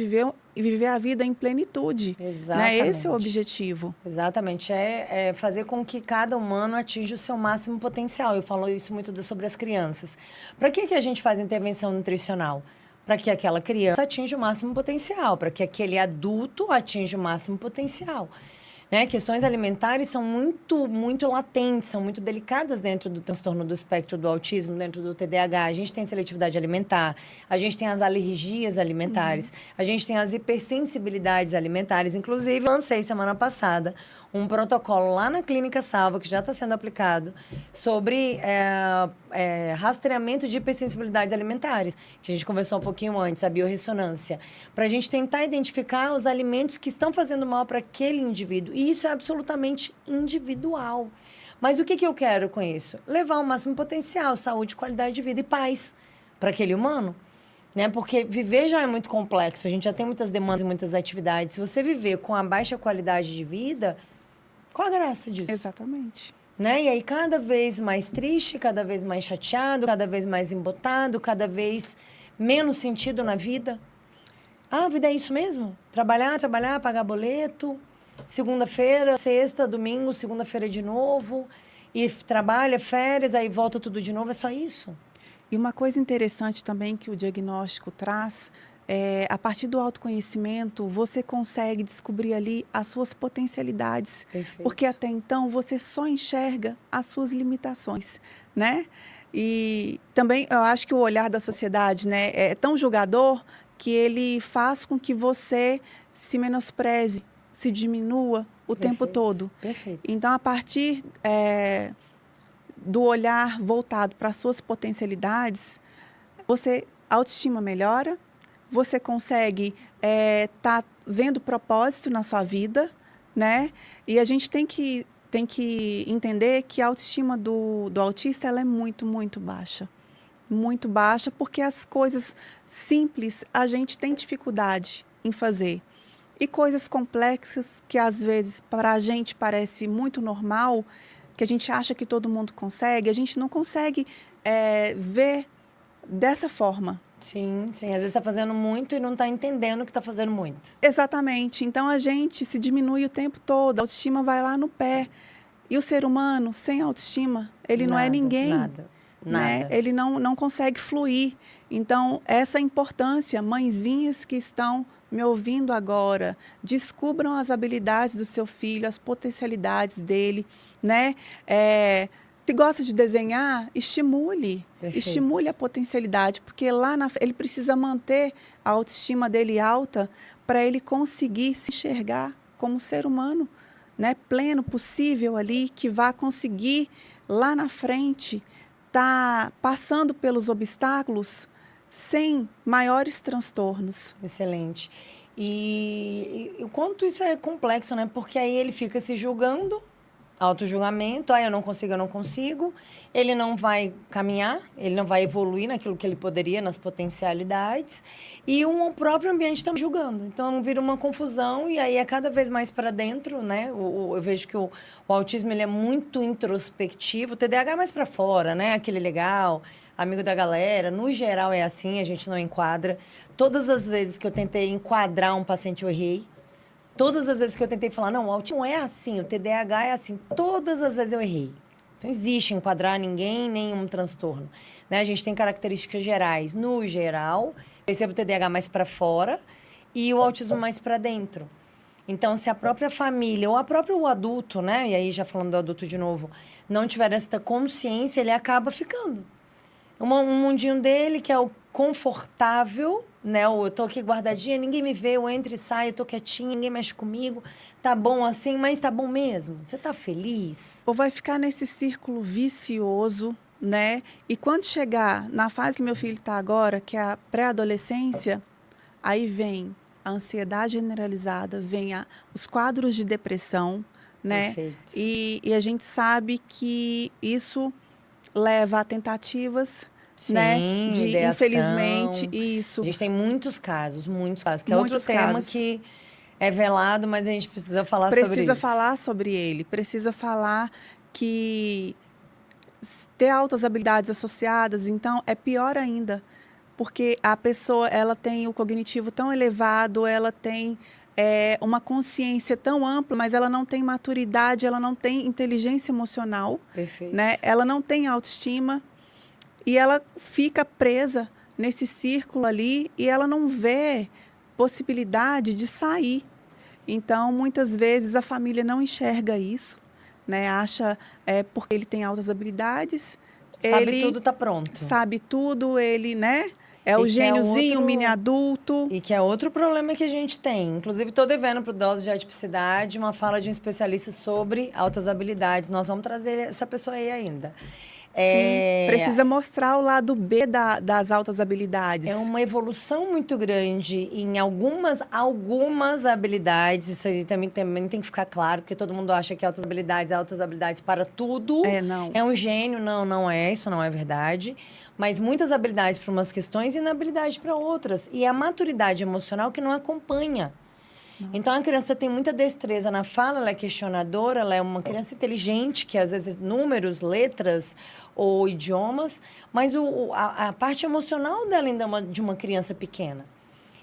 viver a vida em plenitude. Exatamente. Né? Esse é o objetivo. Exatamente. É fazer com que cada humano atinja o seu máximo potencial. Eu falo isso muito sobre as crianças. Para que a gente faz intervenção nutricional? Para que aquela criança atinja o máximo potencial, para que aquele adulto atinja o máximo potencial. Né? Questões alimentares são muito latentes, são muito delicadas dentro do transtorno do espectro do autismo, dentro do TDAH. A gente tem seletividade alimentar, a gente tem as alergias alimentares, a gente tem as hipersensibilidades alimentares. Inclusive, eu lancei semana passada um protocolo lá na Clínica Salva, que já está sendo aplicado, sobre rastreamento de hipersensibilidades alimentares, que a gente conversou um pouquinho antes, a biorressonância, para a gente tentar identificar os alimentos que estão fazendo mal para aquele indivíduo. E isso é absolutamente individual. Mas o que eu quero com isso? Levar o máximo potencial, saúde, qualidade de vida e paz para aquele humano. Né? Porque viver já é muito complexo, a gente já tem muitas demandas e muitas atividades. Se você viver com a baixa qualidade de vida, qual a graça disso? Exatamente. Né? E aí, cada vez mais triste, cada vez mais chateado, cada vez mais embotado, cada vez menos sentido na vida. Ah, a vida é isso mesmo? Trabalhar, pagar boleto, segunda-feira, sexta, domingo, segunda-feira de novo, e trabalha, férias, aí volta tudo de novo, é só isso? E uma coisa interessante também que o diagnóstico traz, a partir do autoconhecimento, você consegue descobrir ali as suas potencialidades. Perfeito. Porque até então você só enxerga as suas limitações, né? E também eu acho que o olhar da sociedade, né, é tão julgador que ele faz com que você se menospreze, se diminua o tempo todo. Perfeito. Então, a partir do olhar voltado para as suas potencialidades, a autoestima melhora, você consegue tá vendo propósito na sua vida, né? E a gente tem que entender que a autoestima do autista ela é muito, muito baixa. Muito baixa, porque as coisas simples a gente tem dificuldade em fazer. E coisas complexas que às vezes para a gente parece muito normal, que a gente acha que todo mundo consegue, a gente não consegue ver dessa forma. Sim. Às vezes está fazendo muito e não está entendendo que está fazendo muito. Exatamente. Então, a gente se diminui o tempo todo, a autoestima vai lá no pé. E o ser humano, sem autoestima, ele não é ninguém. Nada. Né? Ele não consegue fluir. Então, essa importância, mãezinhas que estão me ouvindo agora, descubram as habilidades do seu filho, as potencialidades dele, né? Se gosta de desenhar, estimule. Perfeito. Estimule a potencialidade, porque lá ele precisa manter a autoestima dele alta para ele conseguir se enxergar como ser humano, né? Pleno, possível ali, que vá conseguir lá na frente estar passando pelos obstáculos sem maiores transtornos. Excelente. E o quanto isso é complexo, né? Porque aí ele fica se julgando, Autojulgamento, eu não consigo, eu não consigo. Ele não vai caminhar, ele não vai evoluir naquilo que ele poderia, nas potencialidades. E o próprio ambiente está julgando. Então, vira uma confusão e aí é cada vez mais para dentro, né? Eu vejo que o autismo, ele é muito introspectivo. O TDAH é mais para fora, né? Aquele legal, amigo da galera. No geral, é assim, a gente não enquadra. Todas as vezes que eu tentei enquadrar um paciente, eu errei. Todas as vezes que eu tentei falar, não, o autismo é assim, o TDAH é assim, todas as vezes eu errei. Então, existe enquadrar ninguém, nenhum transtorno. Né? A gente tem características gerais. No geral, percebo o TDAH mais para fora e o autismo mais para dentro. Então, se a própria família ou o adulto, né? E aí, já falando do adulto de novo, não tiver essa consciência, ele acaba ficando. Um mundinho dele que é o confortável, né? Eu tô aqui guardadinha, ninguém me vê, eu entro e saio, eu tô quietinha, ninguém mexe comigo. Tá bom assim, mas tá bom mesmo? Você tá feliz? Ou vai ficar nesse círculo vicioso, né? E quando chegar na fase que meu filho está agora, que é a pré-adolescência, aí vem a ansiedade generalizada, vem os quadros de depressão, né? Perfeito. E a gente sabe que isso leva a tentativas, Sim, né? De, ideação. infelizmente, isso. A gente tem muitos casos, que é outro Muitos tema casos. que é velado, mas a gente precisa falar sobre isso. Precisa falar sobre ele, precisa falar que ter altas habilidades associadas, então, é pior ainda, porque a pessoa, ela tem o cognitivo tão elevado, ela tem uma consciência tão ampla, mas ela não tem maturidade, ela não tem inteligência emocional, Perfeito. né? Ela não tem autoestima e ela fica presa nesse círculo ali e ela não vê possibilidade de sair. Então, muitas vezes a família não enxerga isso, né? Acha porque ele tem altas habilidades, Sabe ele tudo, tá pronto. sabe tudo, ele, né? É o E que é gêniozinho, o outro- mini adulto. E que é outro problema que a gente tem. Inclusive, estou devendo para o Dose de Atipicidade uma fala de um especialista sobre altas habilidades. Nós vamos trazer essa pessoa aí ainda. Sim, precisa mostrar o lado B das altas habilidades. É uma evolução muito grande em algumas habilidades. Isso aí também tem que ficar claro, porque todo mundo acha que altas habilidades para tudo. Não. É um gênio. Não, não é. Isso não é verdade. Mas muitas habilidades para umas questões e inabilidade para outras. E a maturidade emocional que não acompanha. Não. Então, a criança tem muita destreza na fala, ela é questionadora, ela é uma criança inteligente, que às vezes números, letras ou idiomas, mas a parte emocional dela ainda é de uma criança pequena.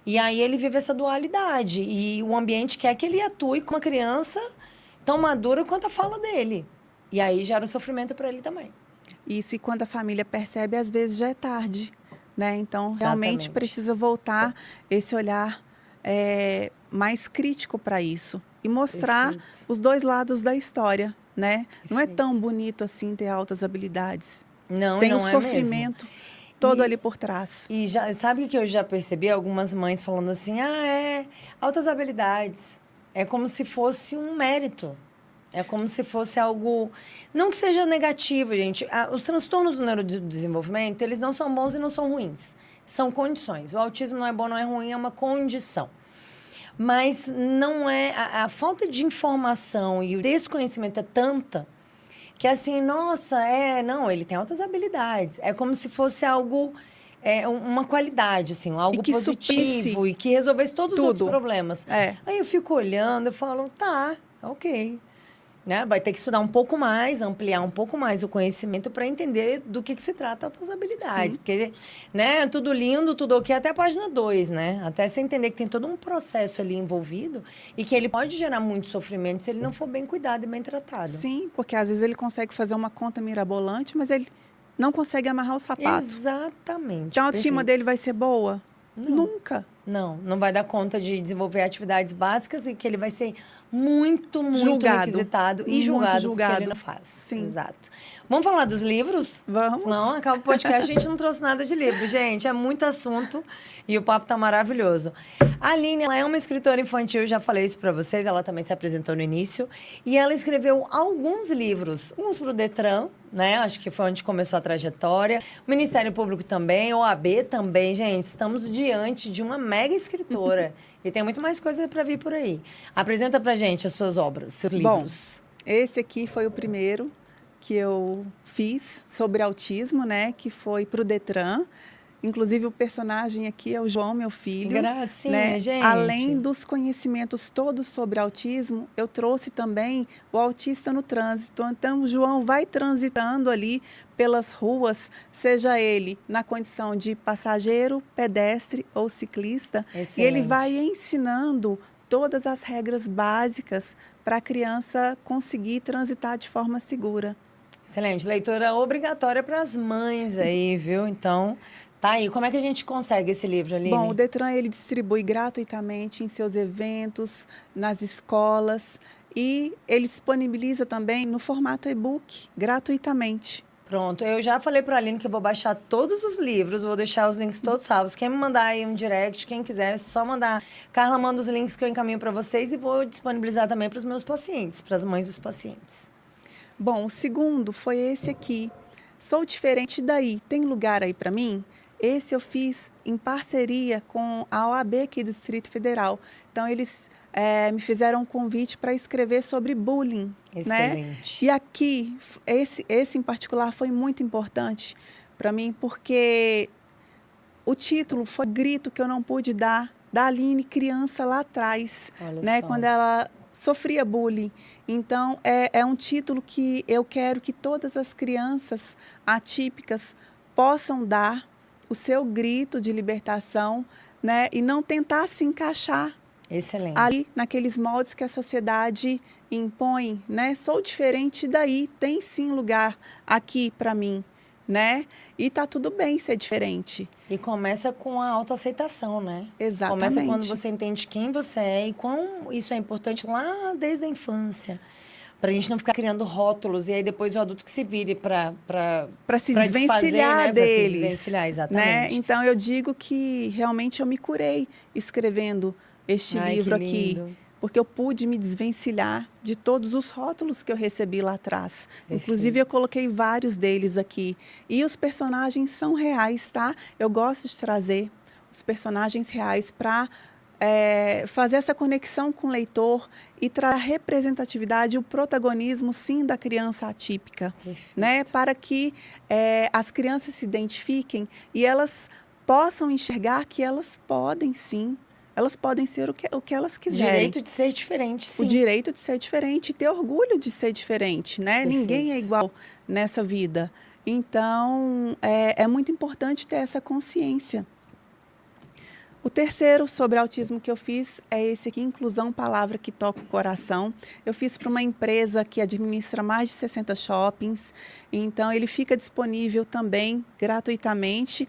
E aí ele vive essa dualidade. E o ambiente quer que ele atue com uma criança tão madura quanto a fala dele. E aí gera um sofrimento para ele também. Isso, e quando a família percebe, às vezes já é tarde, né? Então, realmente Exatamente. precisa voltar esse olhar mais crítico para isso e mostrar Perfeito. os dois lados da história, né? Não é Perfeito. tão bonito assim ter altas habilidades. Não, tem não o é sofrimento todo ali por trás. E já, sabe o que eu já percebi? Algumas mães falando assim, altas habilidades. É como se fosse um mérito. É como se fosse algo... Não que seja negativo, gente. Os transtornos do neurodesenvolvimento, eles não são bons e não são ruins. São condições. O autismo não é bom, não é ruim, é uma condição. Mas não é... A falta de informação e o desconhecimento é tanta que assim, nossa, não, ele tem altas habilidades. É como se fosse algo... uma qualidade, assim, algo que positivo e que resolvesse todos os outros problemas. Aí eu fico olhando, eu falo, tá, ok. Né? Vai ter que estudar um pouco mais, ampliar um pouco mais o conhecimento para entender do que se trata outras habilidades. Sim. Porque, né, tudo lindo, tudo ok, até a página 2, né? Até você entender que tem todo um processo ali envolvido e que ele pode gerar muito sofrimento se ele não for bem cuidado e bem tratado. Sim, porque às vezes ele consegue fazer uma conta mirabolante, mas ele não consegue amarrar o sapato. Exatamente. Então a autoestima dele vai ser boa? Não. Nunca. Não vai dar conta de desenvolver atividades básicas e que ele vai ser muito requisitado e julgado porque ele não faz. Sim. Exato. Vamos falar dos livros? Vamos. Não, acaba o podcast, a gente não trouxe nada de livro. Gente, é muito assunto e o papo tá maravilhoso. A Aline, ela é uma escritora infantil, já falei isso para vocês, ela também se apresentou no início. E ela escreveu alguns livros, uns para o Detran, né? Acho que foi onde começou a trajetória. O Ministério Público também, OAB também, gente. Estamos diante de uma mega escritora. E tem muito mais coisa para vir por aí. Apresenta pra gente as suas obras, seus livros. Esse aqui foi o primeiro que eu fiz sobre autismo, né? Que foi para o Detran. Inclusive, o personagem aqui é o João, meu filho. Gracinha, né? gente. Além dos conhecimentos todos sobre autismo, eu trouxe também o autista no trânsito. Então, o João vai transitando ali pelas ruas, seja ele na condição de passageiro, pedestre ou ciclista, e ele Excelente. vai ensinando todas as regras básicas para a criança conseguir transitar de forma segura. Excelente. Leitura obrigatória para as mães aí, viu? Então, tá aí. Como é que a gente consegue esse livro, Aline? Bom, o Detran ele distribui gratuitamente em seus eventos, nas escolas, e ele disponibiliza também no formato e-book, gratuitamente. Pronto, eu já falei para a Aline que eu vou baixar todos os livros, vou deixar os links todos salvos. Quem me mandar aí um direct, quem quiser, é só mandar. Carla, manda os links que eu encaminho para vocês e vou disponibilizar também para os meus pacientes, para as mães dos pacientes. Bom, o segundo foi esse aqui. Sou diferente daí, tem lugar aí para mim? Esse eu fiz em parceria com a OAB aqui do Distrito Federal. Então, eles me fizeram um convite para escrever sobre bullying. Excelente. Né? E aqui, esse em particular foi muito importante para mim, porque o título foi Grito que eu não pude dar, da Aline, criança lá atrás, Olha né? só. Quando ela sofria bullying. Então, é um título que eu quero que todas as crianças atípicas possam dar o seu grito de libertação, né? E não tentar se encaixar Excelente. ali naqueles moldes que a sociedade impõe, né? Sou diferente daí, tem sim lugar aqui para mim, né? E tá tudo bem ser diferente. E começa com a autoaceitação, né? Exatamente. Começa quando você entende quem você é e quão isso é importante lá desde a infância. Pra gente não ficar criando rótulos e aí depois o adulto que se vire para se desfazer, desvencilhar né? deles. Para se desvencilhar, exatamente. Né? Então, eu digo que realmente eu me curei escrevendo este livro aqui. Porque eu pude me desvencilhar de todos os rótulos que eu recebi lá atrás. Perfeito. Inclusive, eu coloquei vários deles aqui. E os personagens são reais, tá? Eu gosto de trazer os personagens reais para fazer essa conexão com o leitor e trazer a representatividade, o protagonismo, sim, da criança atípica. Né? Para que as crianças se identifiquem e elas possam enxergar que elas podem, sim. Elas podem ser o que elas quiserem. O direito de ser diferente, sim. O direito de ser diferente e ter orgulho de ser diferente, né? Perfeito. Ninguém é igual nessa vida. Então, é muito importante ter essa consciência. O terceiro sobre autismo que eu fiz é esse aqui, Inclusão, Palavra que Toca o Coração. Eu fiz para uma empresa que administra mais de 60 shoppings. Então, ele fica disponível também gratuitamente.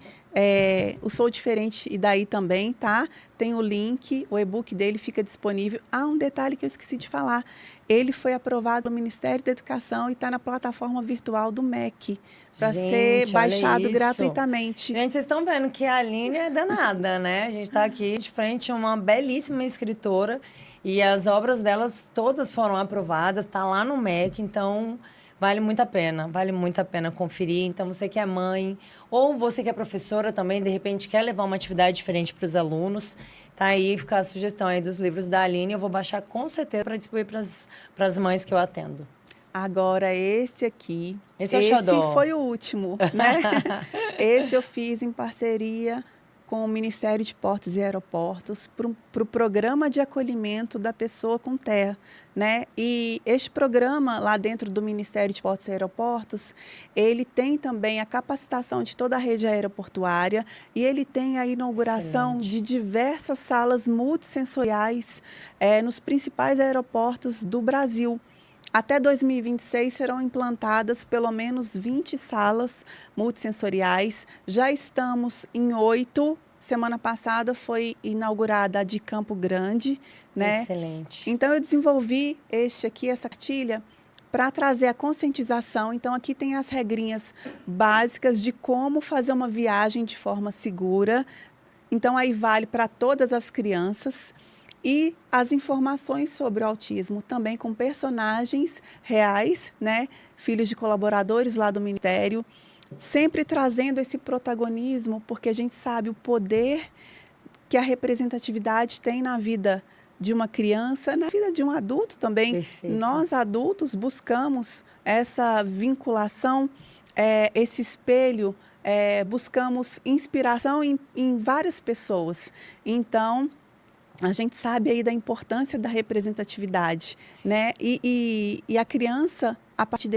O Sou Diferente e daí também, tá? Tem o link, o e-book dele fica disponível. Um detalhe que eu esqueci de falar. Ele foi aprovado pelo Ministério da Educação e está na plataforma virtual do MEC para ser baixado gratuitamente. Gente, vocês estão vendo que a Aline é danada, né? A gente está aqui de frente a uma belíssima escritora e as obras delas todas foram aprovadas, está lá no MEC, então vale muito a pena conferir. Então, você que é mãe ou você que é professora também, de repente quer levar uma atividade diferente para os alunos, tá aí, fica a sugestão aí dos livros da Aline. Eu vou baixar com certeza para distribuir para as mães que eu atendo. Agora, esse aqui, esse foi o último, né? Esse eu fiz em parceria com o Ministério de Portos e Aeroportos para o programa de acolhimento da pessoa com TEA, né? E este programa lá dentro do Ministério de Portos e Aeroportos, ele tem também a capacitação de toda a rede aeroportuária e ele tem a inauguração de diversas salas multissensoriais nos principais aeroportos do Brasil. Até 2026 serão implantadas pelo menos 20 salas multissensoriais. Já estamos em 8. Semana passada foi inaugurada a de Campo Grande, né? Excelente. Então, eu desenvolvi essa cartilha para trazer a conscientização. Então, aqui tem as regrinhas básicas de como fazer uma viagem de forma segura. Então, aí vale para todas as crianças. E as informações sobre o autismo também com personagens reais, né? Filhos de colaboradores lá do Ministério, sempre trazendo esse protagonismo, porque a gente sabe o poder que a representatividade tem na vida de uma criança, na vida de um adulto também. Perfeito. Nós, adultos, buscamos essa vinculação, esse espelho, buscamos inspiração em várias pessoas. Então, a gente sabe aí da importância da representatividade, né? E a criança, a partir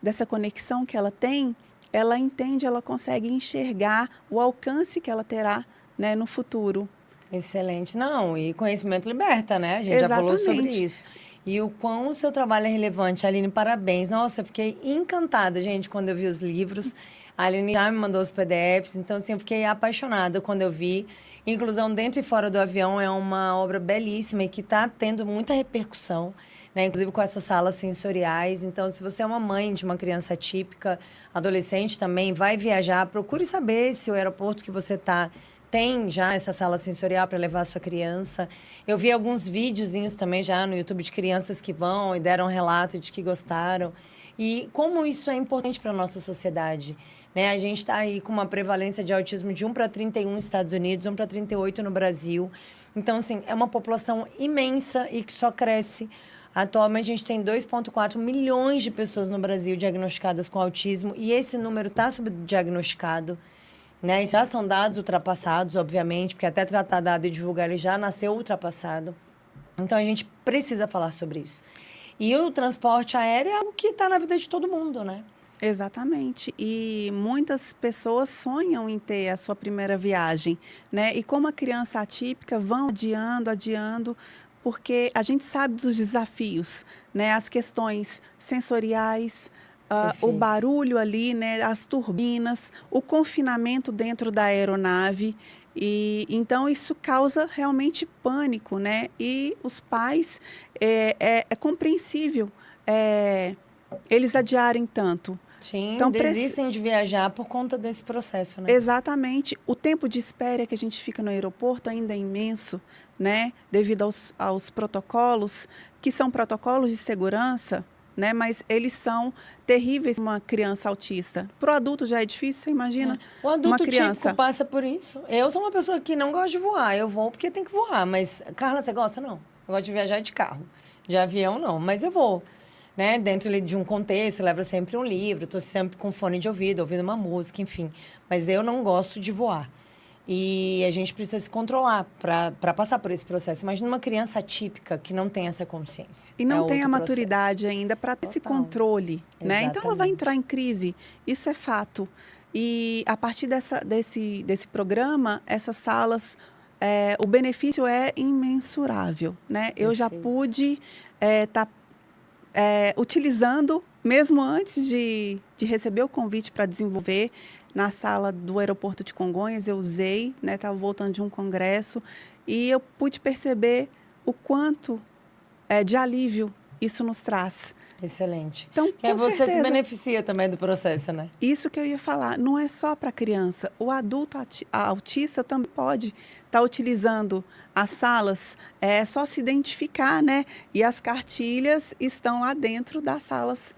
dessa conexão que ela tem, ela entende, ela consegue enxergar o alcance que ela terá, né, no futuro. Excelente. Não, e conhecimento liberta, né? A gente já falou sobre Exatamente. isso. E o quão o seu trabalho é relevante. Aline, parabéns. Nossa, eu fiquei encantada, gente, quando eu vi os livros. A Aline já me mandou os PDFs, então, assim, eu fiquei apaixonada quando eu vi. Inclusão Dentro e Fora do Avião é uma obra belíssima e que está tendo muita repercussão, né? Inclusive com essas salas sensoriais. Então, se você é uma mãe de uma criança atípica, adolescente também, vai viajar, procure saber se o aeroporto que você está tem já essa sala sensorial para levar a sua criança. Eu vi alguns videozinhos também já no YouTube de crianças que vão e deram relato de que gostaram. E como isso é importante para a nossa sociedade, né? A gente está aí com uma prevalência de autismo de 1 para 31 nos Estados Unidos, 1 para 38 no Brasil. Então, assim, é uma população imensa e que só cresce. Atualmente, a gente tem 2,4 milhões de pessoas no Brasil diagnosticadas com autismo e esse número está subdiagnosticado, né? Isso já são dados ultrapassados, obviamente, porque até tratar dado e divulgar ele já nasceu ultrapassado. Então, a gente precisa falar sobre isso. E o transporte aéreo é algo que está na vida de todo mundo, né? Exatamente. E muitas pessoas sonham em ter a sua primeira viagem, né? E como a criança atípica vão adiando, porque a gente sabe dos desafios, né? As questões sensoriais, o Perfeito. barulho ali, né? As turbinas, o confinamento dentro da aeronave. E então isso causa realmente pânico, né? E os pais, é compreensível, eles adiarem tanto. Sim, Então, desistem de viajar por conta desse processo, né? exatamente. O tempo de espera que a gente fica no aeroporto ainda é imenso, né? Devido aos protocolos, que são protocolos de segurança, né? Mas eles são terríveis para uma criança autista. Para o adulto já é difícil, você imagina? O Uma adulto criança. típico passa por isso. Eu sou uma pessoa que não gosta de voar. Eu vou porque tem que voar. Mas, Carla, você gosta? Não. Eu gosto de viajar de carro. De avião, não. Mas eu vou, né? Dentro ali de um contexto, eu levo sempre um livro. Estou sempre com fone de ouvido, ouvindo uma música, enfim. Mas eu não gosto de voar. E a gente precisa se controlar para passar por esse processo. Imagina uma criança atípica que não tem essa consciência. E não É tem a outro maturidade ainda para ter esse Total. controle, né? Então ela vai Exatamente. entrar em crise, isso é fato. E a partir desse programa, essas salas, o benefício é imensurável, né? Eu já Perfeito. pude estar utilizando, mesmo antes de receber o convite para desenvolver, na sala do aeroporto de Congonhas, eu usei, né? Estava voltando de um congresso e eu pude perceber o quanto de alívio isso nos traz. Excelente. Então, Que aí com você se certeza, beneficia também do processo, né? isso que eu ia falar, não é só para criança. O adulto autista também pode estar utilizando as salas, é só se identificar, né? E as cartilhas estão lá dentro das salas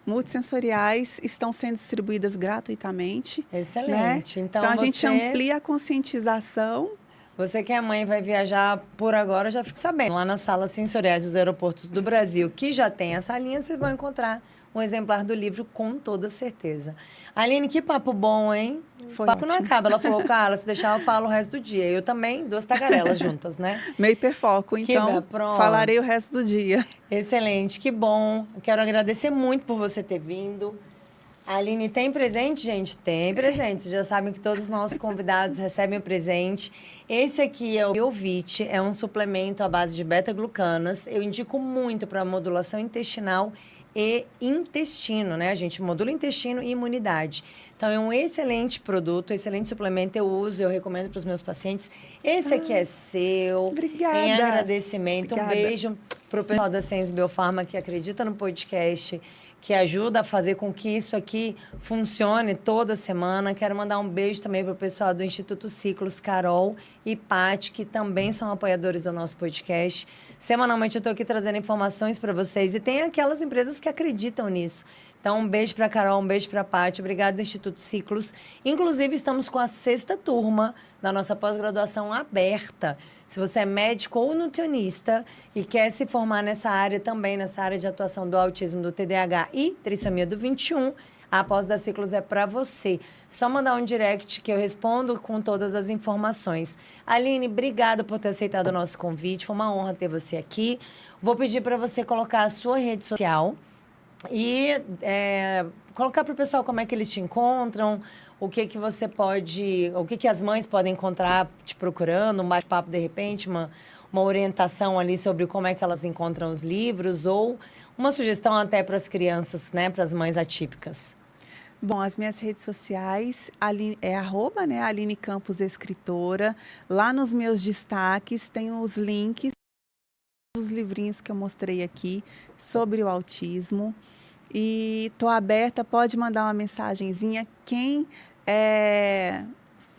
multissensoriais, estão sendo distribuídas gratuitamente. Excelente. Né? Então, Então, a gente você, amplia a conscientização. você que é mãe e vai viajar por agora, já fique sabendo. Lá nas salas sensoriais dos aeroportos do Brasil, que já tem essa linha, vocês vão encontrar um exemplar do livro com toda certeza. Aline, que papo bom, hein? Foi O papo não ótimo. acaba. Ela falou, Carla, se deixar eu falo o resto do dia. Eu também, duas tagarelas juntas, né? Meio hiperfoco, então pronto. falarei o resto do dia. Excelente, que bom. Quero agradecer muito por você ter vindo. A Aline tem presente, gente? Tem presente. Vocês já sabem que todos os nossos convidados recebem o presente. Esse aqui é o Biovit, é um suplemento à base de beta-glucanas. Eu indico muito para modulação intestinal e intestino, né? A gente modula intestino e imunidade. Então, é um excelente produto, excelente suplemento. Eu uso, eu recomendo para os meus pacientes. Esse aqui é seu. Obrigada. Em agradecimento. Obrigada. Um beijo para o pessoal da Sens Biofarma que acredita no podcast, que ajuda a fazer com que isso aqui funcione toda semana. Quero mandar um beijo também para o pessoal do Instituto Ciclos, Carol e Paty, que também são apoiadores do nosso podcast. Semanalmente eu estou aqui trazendo informações para vocês. E tem aquelas empresas que acreditam nisso. Então, um beijo para Carol, um beijo para Paty. Obrigada, Instituto Ciclos. Inclusive, estamos com a 6ª turma da nossa pós-graduação aberta. Se você é médico ou nutricionista e quer se formar nessa área também, nessa área de atuação do autismo, do TDAH e trissomia do 21, a pós da Ciclos é para você. Só mandar um direct que eu respondo com todas as informações. Aline, obrigada por ter aceitado o nosso convite. Foi uma honra ter você aqui. Vou pedir para você colocar a sua rede social e colocar para o pessoal como é que eles te encontram, o que que você pode, o que que as mães podem encontrar te procurando, um bate-papo de repente, uma orientação ali sobre como é que elas encontram os livros ou uma sugestão até para as crianças, né, para as mães atípicas. Bom, as minhas redes sociais é @ né, Aline Campos Escritora. Lá nos meus destaques tem os links dos livrinhos que eu mostrei aqui sobre o autismo. E estou aberta, pode mandar uma mensagenzinha. Quem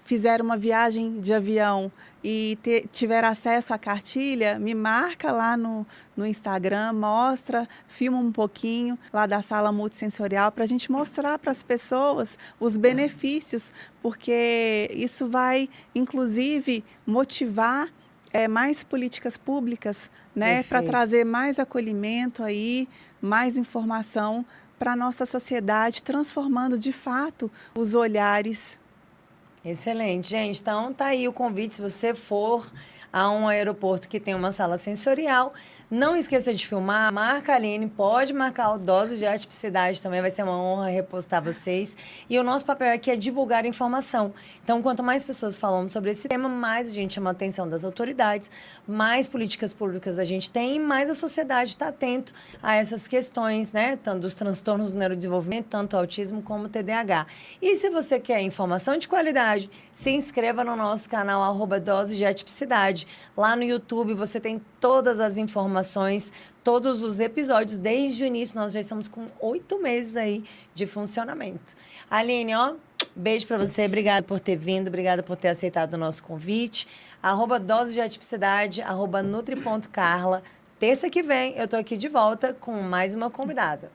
fizer uma viagem de avião e tiver acesso à cartilha, me marca lá no Instagram, mostra, filma um pouquinho lá da sala multissensorial para a gente mostrar para as pessoas os benefícios, porque isso vai, inclusive, motivar mais políticas públicas, né, para trazer mais acolhimento aí, mais informação para a nossa sociedade, transformando de fato os olhares. Excelente, gente. Então, tá aí o convite. Se você for a um aeroporto que tem uma sala sensorial, não esqueça de filmar, marca a Aline, pode marcar o Dose de Atipicidade também, vai ser uma honra repostar vocês. E o nosso papel aqui é divulgar informação. Então, quanto mais pessoas falando sobre esse tema, mais a gente chama a atenção das autoridades, mais políticas públicas a gente tem e mais a sociedade está atento a essas questões, né? Tanto dos transtornos do neurodesenvolvimento, tanto autismo como TDAH. E se você quer informação de qualidade, se inscreva no nosso canal @Dose de Atipicidade. Lá no YouTube você tem todas as informações, todos os episódios. Desde o início, nós já estamos com 8 meses aí de funcionamento. Aline, ó, beijo para você. Obrigada por ter vindo, obrigada por ter aceitado o nosso convite. @Dose de Atipicidade, @nutri.carla. Terça que vem eu tô aqui de volta com mais uma convidada.